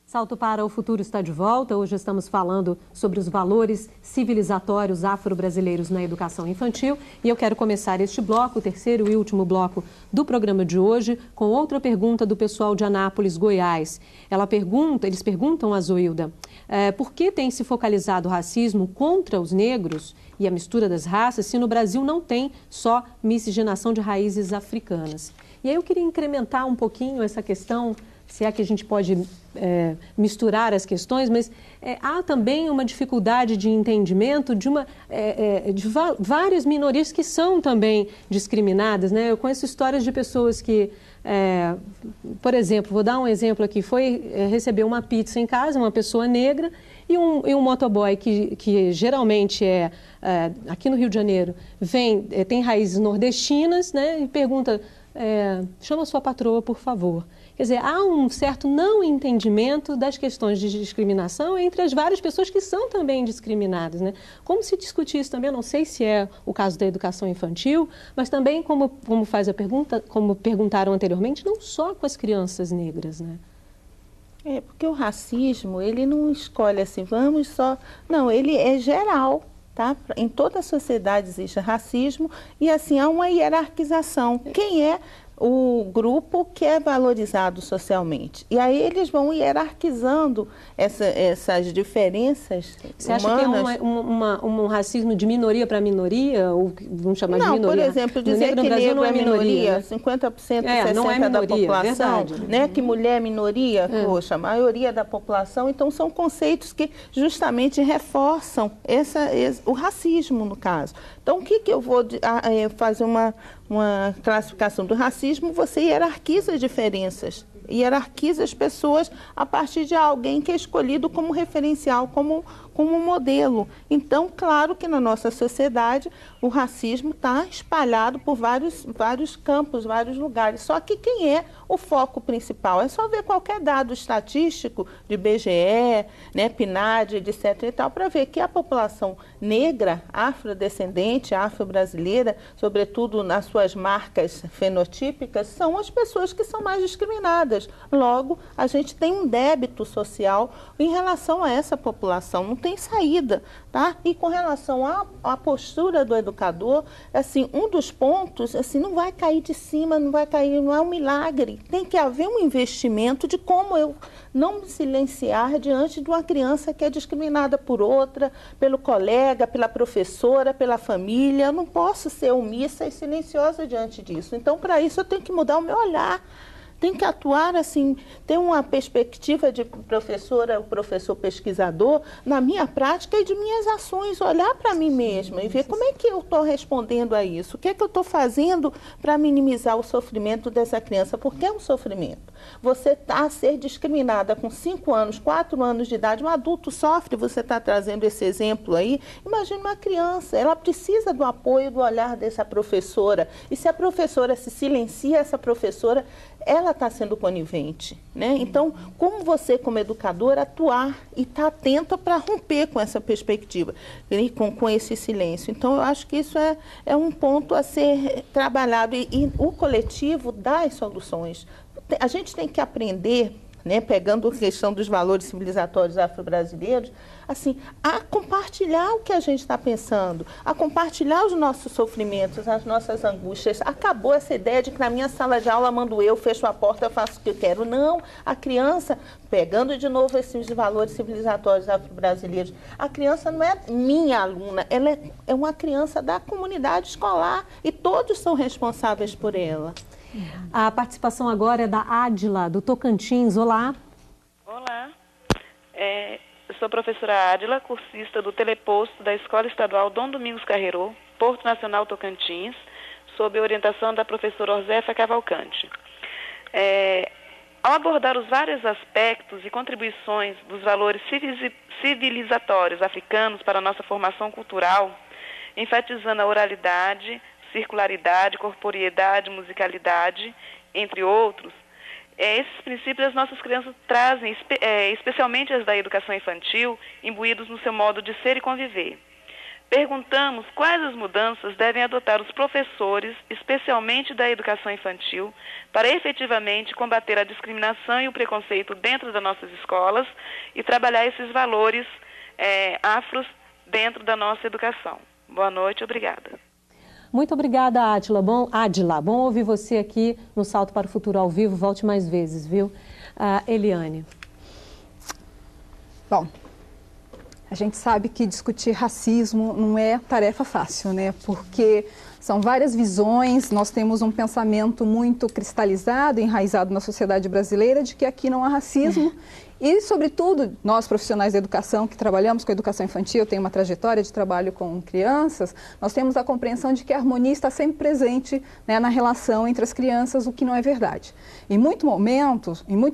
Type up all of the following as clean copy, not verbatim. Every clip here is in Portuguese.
Salto para o Futuro está de volta. Hoje estamos falando sobre os valores civilizatórios afro-brasileiros na educação infantil. E eu quero começar este bloco, o terceiro e último bloco do programa de hoje, com outra pergunta do pessoal de Anápolis, Goiás. Eles perguntam a Zoilda, por que tem se focalizado o racismo contra os negros e a mistura das raças, se no Brasil não tem só miscigenação de raízes africanas? E aí eu queria incrementar um pouquinho essa questão, se é que a gente pode misturar as questões, mas há também uma dificuldade de entendimento de várias minorias que são também discriminadas, né? Eu conheço histórias de pessoas que, por exemplo, vou dar um exemplo aqui, recebeu uma pizza em casa, uma pessoa negra, e um motoboy que geralmente aqui no Rio de Janeiro, tem raízes nordestinas, né? E pergunta, chama sua patroa, por favor. Quer dizer, há um certo não entendimento das questões de discriminação entre as várias pessoas que são também discriminadas, né? Como se discute isso também, eu não sei se é o caso da educação infantil, mas também, como faz a pergunta, como perguntaram anteriormente, não só com as crianças negras, né? Porque o racismo, ele não escolhe assim, vamos só... Não, ele é geral, tá? Em toda a sociedade existe racismo e, assim, há uma hierarquização. Quem é o grupo que é valorizado socialmente? E aí eles vão hierarquizando essas diferenças humanas. Você acha que é um racismo de minoria para minoria? Ou vamos chamar de minoria? Não, por exemplo, dizer que negro é minoria, né? 50%, 60% não é minoria, da população, verdade, né? Que mulher é minoria, poxa, a maioria da população. Então, são conceitos que justamente reforçam o racismo, no caso. Então, o que eu vou fazer uma classificação do racismo? Você hierarquiza as diferenças, hierarquiza as pessoas a partir de alguém que é escolhido como referencial, como modelo. Então, claro que na nossa sociedade o racismo está espalhado por vários campos, vários lugares. Só que quem é o foco principal? É só ver qualquer dado estatístico de IBGE, né, PNAD, etc. e tal, para ver que a população negra, afrodescendente, afro-brasileira, sobretudo nas suas marcas fenotípicas, são as pessoas que são mais discriminadas. Logo, a gente tem um débito social em relação a essa população. Não tem saída, tá? E com relação à postura do educador, assim, um dos pontos, assim, não vai cair de cima, não é um milagre. Tem que haver um investimento de como eu não me silenciar diante de uma criança que é discriminada por outra, pelo colega, pela professora, pela família. Eu não posso ser omissa e silenciosa diante disso. Então, para isso, eu tenho que mudar o meu olhar. Tem que atuar assim, ter uma perspectiva de professora, o professor pesquisador, na minha prática e de minhas ações, olhar para mim mesma e ver como é que eu estou respondendo a isso, o que é que eu estou fazendo para minimizar o sofrimento dessa criança, porque é um sofrimento. Você está a ser discriminada com 5 anos, 4 anos de idade, um adulto sofre, você está trazendo esse exemplo aí, imagine uma criança, ela precisa do apoio, do olhar dessa professora, e se a professora se silencia, essa professora, ela está sendo conivente, né? Então, como você, como educador, atuar e estar atenta para romper com essa perspectiva, e com esse silêncio. Então, eu acho que isso é um ponto a ser trabalhado e o coletivo dá as soluções. A gente tem que aprender, né, pegando a questão dos valores civilizatórios afro-brasileiros, assim, a compartilhar o que a gente está pensando, a compartilhar os nossos sofrimentos, as nossas angústias. Acabou essa ideia de que na minha sala de aula mando eu, fecho a porta, eu faço o que eu quero. Não, a criança, pegando de novo esses valores civilizatórios afro-brasileiros, a criança não é minha aluna, ela é uma criança da comunidade escolar e todos são responsáveis por ela. A participação agora é da Ádila, do Tocantins. Olá. Olá. Eu sou a professora Ádila, cursista do Teleposto da Escola Estadual Dom Domingos Carreiro, Porto Nacional Tocantins, sob a orientação da professora Orzefa Cavalcante. Ao abordar os vários aspectos e contribuições dos valores civilizatórios africanos para a nossa formação cultural, enfatizando a oralidade, circularidade, corporeidade, musicalidade, entre outros, esses princípios as nossas crianças trazem, especialmente as da educação infantil, imbuídos no seu modo de ser e conviver. perguntamos quais as mudanças devem adotar os professores, especialmente da educação infantil, para efetivamente combater a discriminação e o preconceito dentro das nossas escolas e trabalhar esses valores afros dentro da nossa educação. Boa noite, obrigada. Muito obrigada, Ádila. Bom ouvir você aqui no Salto para o Futuro ao vivo. Volte mais vezes, viu? Eliane. Bom, a gente sabe que discutir racismo não é tarefa fácil, né? Porque são várias visões, nós temos um pensamento muito cristalizado, enraizado na sociedade brasileira de que aqui não há racismo. E, sobretudo, nós profissionais da educação que trabalhamos com a educação infantil, tem uma trajetória de trabalho com crianças, nós temos a compreensão de que a harmonia está sempre presente, né, na relação entre as crianças, o que não é verdade. Em muitos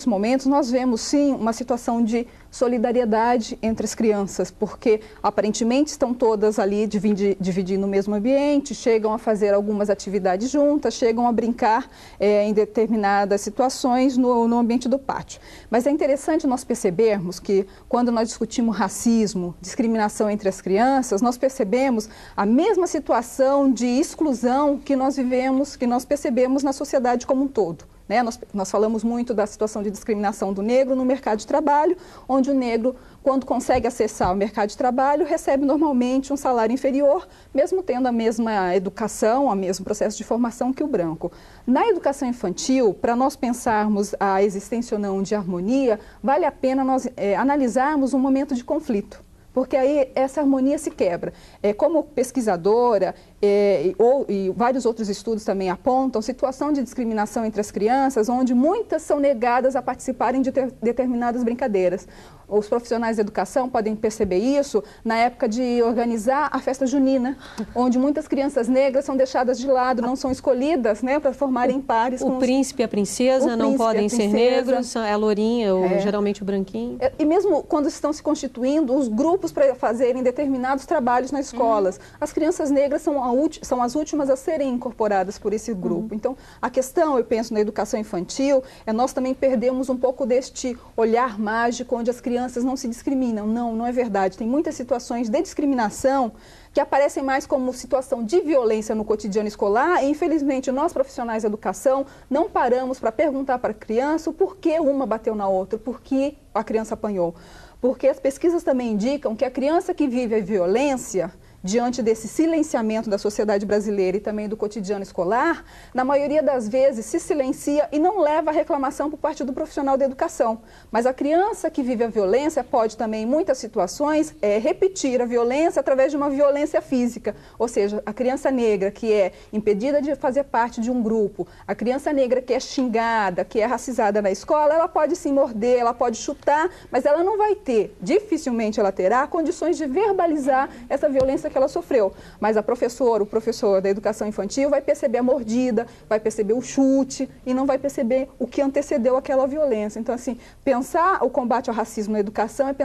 momentos, nós vemos, sim, uma situação de solidariedade entre as crianças, porque aparentemente estão todas ali dividindo o mesmo ambiente, chegam a fazer algumas atividades juntas, chegam a brincar em determinadas situações no ambiente do pátio. Mas é interessante nós percebermos que quando nós discutimos racismo, discriminação entre as crianças, nós percebemos a mesma situação de exclusão que nós vivemos, que nós percebemos na sociedade como um todo. Né? Nós falamos muito da situação de discriminação do negro no mercado de trabalho, onde o negro, quando consegue acessar o mercado de trabalho, recebe normalmente um salário inferior, mesmo tendo a mesma educação, o mesmo processo de formação que o branco. Na educação infantil, para nós pensarmos a existência ou não de harmonia, vale a pena nós analisarmos um momento de conflito. Porque aí essa harmonia se quebra. Como pesquisadora, e vários outros estudos também apontam, situação de discriminação entre as crianças, onde muitas são negadas a participarem de determinadas brincadeiras. Os profissionais da educação podem perceber isso na época de organizar a festa junina, onde muitas crianças negras são deixadas de lado, não são escolhidas, né, para formarem pares. O príncipe e a princesa não podem ser negros, a lourinha ou geralmente o branquinho. E mesmo quando estão se constituindo os grupos para fazerem determinados trabalhos nas escolas, as crianças negras são as últimas a serem incorporadas por esse grupo. Então, a questão, eu penso, na educação infantil, nós também perdemos um pouco deste olhar mágico, onde as crianças não se discriminam. Não é verdade. Tem muitas situações de discriminação que aparecem mais como situação de violência no cotidiano escolar e, infelizmente, nós profissionais da educação não paramos para perguntar para a criança o porquê uma bateu na outra, por que a criança apanhou. Porque as pesquisas também indicam que a criança que vive a violência, diante desse silenciamento da sociedade brasileira e também do cotidiano escolar, na maioria das vezes se silencia e não leva a reclamação por parte do profissional da educação. Mas a criança que vive a violência pode também, em muitas situações, repetir a violência através de uma violência física. Ou seja, a criança negra que é impedida de fazer parte de um grupo, a criança negra que é xingada, que é racizada na escola, ela pode se morder, ela pode chutar, mas ela não vai ter, dificilmente ela terá, condições de verbalizar essa violência que ela sofreu. Mas a professora, o professor da educação infantil vai perceber a mordida, vai perceber o chute e não vai perceber o que antecedeu aquela violência. Então, assim, pensar o combate ao racismo na educação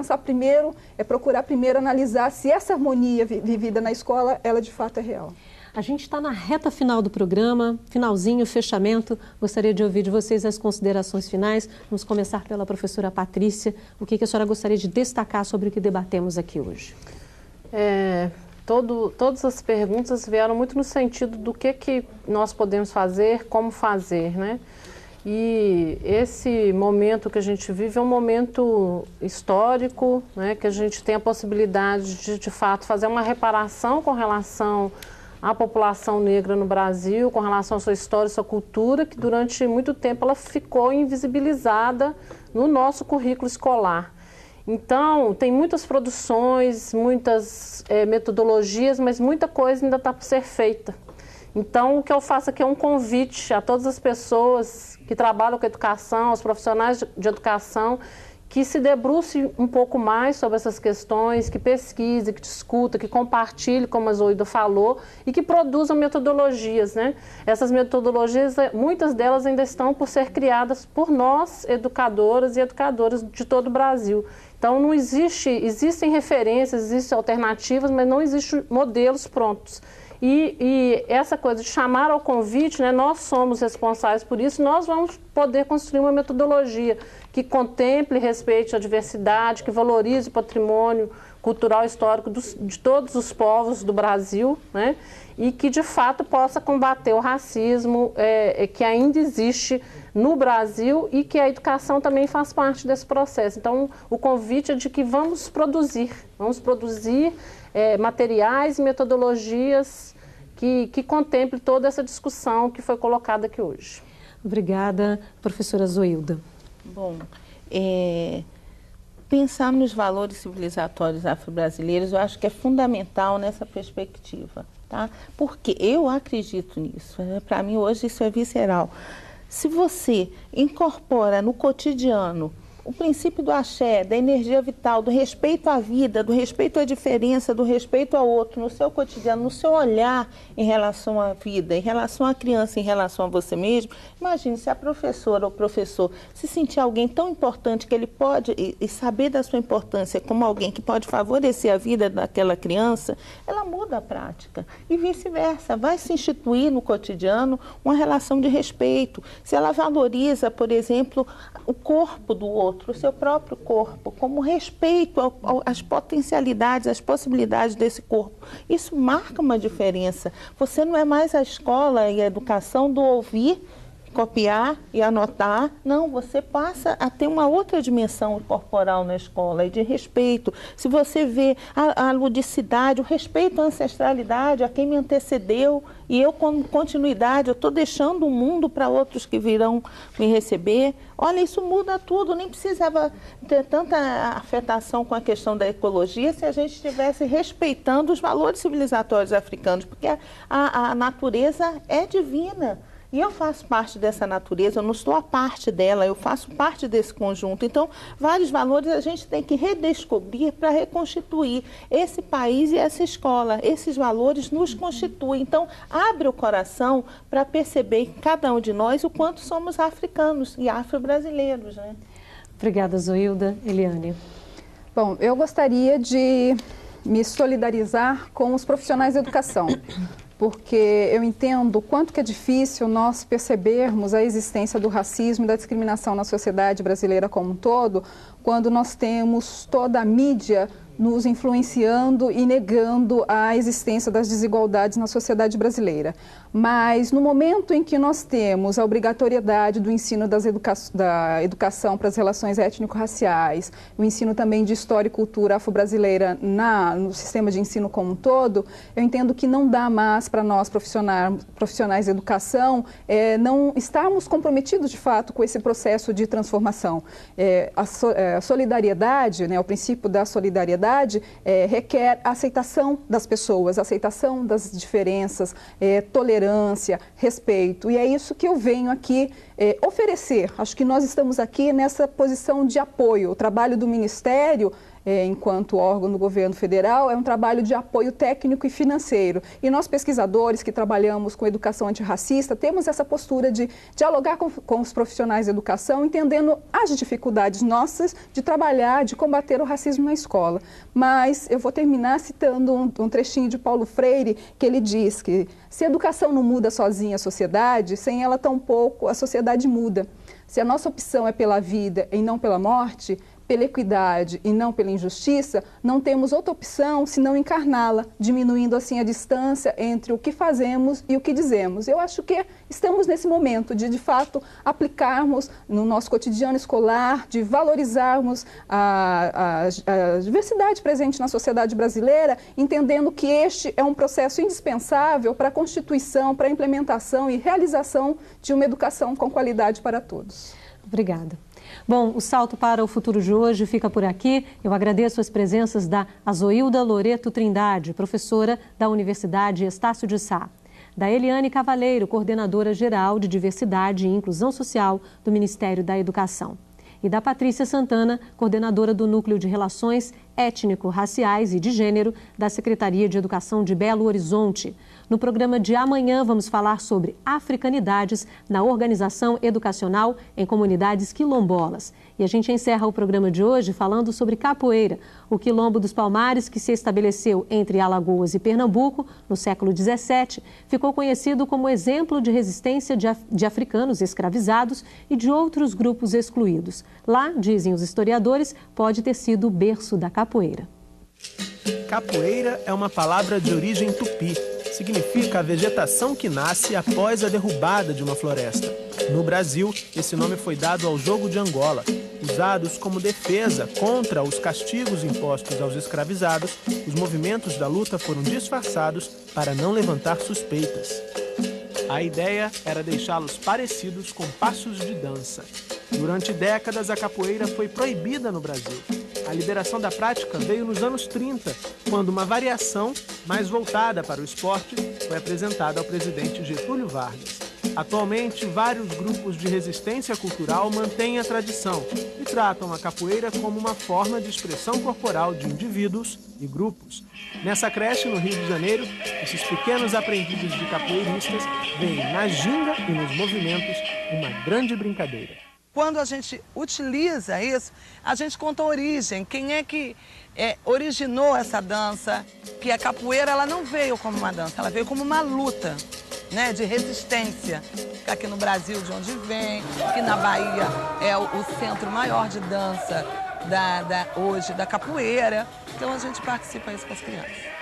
procurar primeiro analisar se essa harmonia vivida na escola, ela de fato é real. A gente está na reta final do programa, finalzinho, fechamento. Gostaria de ouvir de vocês as considerações finais. Vamos começar pela professora Patrícia. O que a senhora gostaria de destacar sobre o que debatemos aqui hoje? Todas as perguntas vieram muito no sentido do que nós podemos fazer, como fazer, né? E esse momento que a gente vive é um momento histórico, né? Que a gente tem a possibilidade de fato, fazer uma reparação com relação à população negra no Brasil, com relação à sua história, sua cultura, que durante muito tempo ela ficou invisibilizada no nosso currículo escolar. Então, tem muitas produções, muitas metodologias, mas muita coisa ainda está por ser feita. Então, o que eu faço aqui é um convite a todas as pessoas que trabalham com educação, aos profissionais de educação, que se debruce um pouco mais sobre essas questões, que pesquise, que discuta, que compartilhe, como a Zoida falou, e que produzam metodologias, né? Essas metodologias, muitas delas ainda estão por ser criadas por nós, educadoras e educadores de todo o Brasil. Então, não existem referências, existem alternativas, mas não existem modelos prontos. E essa coisa de chamar ao convite, né, nós somos responsáveis por isso, nós vamos poder construir uma metodologia que contemple e respeite a diversidade, que valorize o patrimônio cultural e histórico de todos os povos do Brasil, né? E que de fato possa combater o racismo que ainda existe no Brasil e que a educação também faz parte desse processo. Então, o convite é de que vamos produzir materiais e metodologias que contemple toda essa discussão que foi colocada aqui hoje. Obrigada, professora Zoilda. Bom, pensar nos valores civilizatórios afro-brasileiros, eu acho que é fundamental nessa perspectiva, tá? Porque eu acredito nisso, para mim hoje isso é visceral. Se você incorpora no cotidiano o princípio do axé, da energia vital, do respeito à vida, do respeito à diferença, do respeito ao outro, no seu cotidiano, no seu olhar em relação à vida, em relação à criança, em relação a você mesmo, imagine se a professora ou professor se sentir alguém tão importante que ele pode, e saber da sua importância como alguém que pode favorecer a vida daquela criança, ela muda a prática. E vice-versa, vai se instituir no cotidiano uma relação de respeito. Se ela valoriza, por exemplo, o corpo do outro, o seu próprio corpo, como respeito às potencialidades, às possibilidades desse corpo. Isso marca uma diferença. Você não é mais a escola e a educação do ouvir, copiar e anotar. Não, você passa a ter uma outra dimensão corporal na escola e de respeito. Se você vê a ludicidade, o respeito à ancestralidade, a quem me antecedeu, e eu com continuidade, eu estou deixando o mundo para outros que virão me receber. Olha, isso muda tudo, nem precisava ter tanta afetação com a questão da ecologia se a gente estivesse respeitando os valores civilizatórios africanos, porque a natureza é divina. E eu faço parte dessa natureza, eu não estou a parte dela, eu faço parte desse conjunto. Então, vários valores a gente tem que redescobrir para reconstituir esse país e essa escola. Esses valores nos constituem. Então, abre o coração para perceber em cada um de nós o quanto somos africanos e afro-brasileiros, né? Obrigada, Zoilda. Eliane. Bom, eu gostaria de me solidarizar com os profissionais da educação, porque eu entendo o quanto que é difícil nós percebermos a existência do racismo e da discriminação na sociedade brasileira como um todo, quando nós temos toda a mídia nos influenciando e negando a existência das desigualdades na sociedade brasileira. Mas no momento em que nós temos a obrigatoriedade do ensino da educação para as relações étnico-raciais, o ensino também de história e cultura afro-brasileira no sistema de ensino como um todo, eu entendo que não dá mais para nós profissionais de educação não estarmos comprometidos de fato com esse processo de transformação. A solidariedade, né, o princípio da solidariedade requer a aceitação das pessoas, a aceitação das diferenças, tolerância, respeito. E é isso que eu venho aqui oferecer. Acho que nós estamos aqui nessa posição de apoio. O trabalho do Ministério, enquanto órgão do governo federal, é um trabalho de apoio técnico e financeiro. E nós, pesquisadores que trabalhamos com educação antirracista, temos essa postura de dialogar com os profissionais de educação, entendendo as dificuldades nossas de trabalhar, de combater o racismo na escola. Mas eu vou terminar citando um trechinho de Paulo Freire, que ele diz que se a educação não muda sozinha a sociedade, sem ela tampouco a sociedade muda. Se a nossa opção é pela vida e não pela morte, pela equidade e não pela injustiça, não temos outra opção senão encarná-la, diminuindo assim a distância entre o que fazemos e o que dizemos. Eu acho que estamos nesse momento de fato, aplicarmos no nosso cotidiano escolar, de valorizarmos a diversidade presente na sociedade brasileira, entendendo que este é um processo indispensável para a constituição, para a implementação e realização de uma educação com qualidade para todos. Obrigada. Bom, o Salto para o Futuro de hoje fica por aqui. Eu agradeço as presenças da Zoilda Loreto Trindade, professora da Universidade Estácio de Sá, da Eliane Cavaleiro, coordenadora geral de Diversidade e Inclusão Social do Ministério da Educação, e da Patrícia Santana, coordenadora do Núcleo de Relações Étnico-Raciais e de Gênero da Secretaria de Educação de Belo Horizonte. No programa de amanhã vamos falar sobre africanidades na organização educacional em comunidades quilombolas. E a gente encerra o programa de hoje falando sobre capoeira, o quilombo dos Palmares, que se estabeleceu entre Alagoas e Pernambuco no século XVII, ficou conhecido como exemplo de resistência de africanos escravizados e de outros grupos excluídos. Lá, dizem os historiadores, pode ter sido o berço da capoeira. Capoeira é uma palavra de origem tupi. Significa a vegetação que nasce após a derrubada de uma floresta. No Brasil, esse nome foi dado ao jogo de Angola. Usados como defesa contra os castigos impostos aos escravizados, os movimentos da luta foram disfarçados para não levantar suspeitas. A ideia era deixá-los parecidos com passos de dança. Durante décadas, a capoeira foi proibida no Brasil. A liberação da prática veio nos anos 30, quando uma variação mais voltada para o esporte foi apresentada ao presidente Getúlio Vargas. Atualmente, vários grupos de resistência cultural mantêm a tradição e tratam a capoeira como uma forma de expressão corporal de indivíduos e grupos. Nessa creche, no Rio de Janeiro, esses pequenos aprendizes de capoeiristas veem na ginga e nos movimentos uma grande brincadeira. Quando a gente utiliza isso, a gente conta a origem. Quem é que originou essa dança? Que a capoeira ela não veio como uma dança, ela veio como uma luta, né, de resistência. Aqui no Brasil, de onde vem, que na Bahia é o centro maior de dança hoje da capoeira. Então a gente participa isso com as crianças.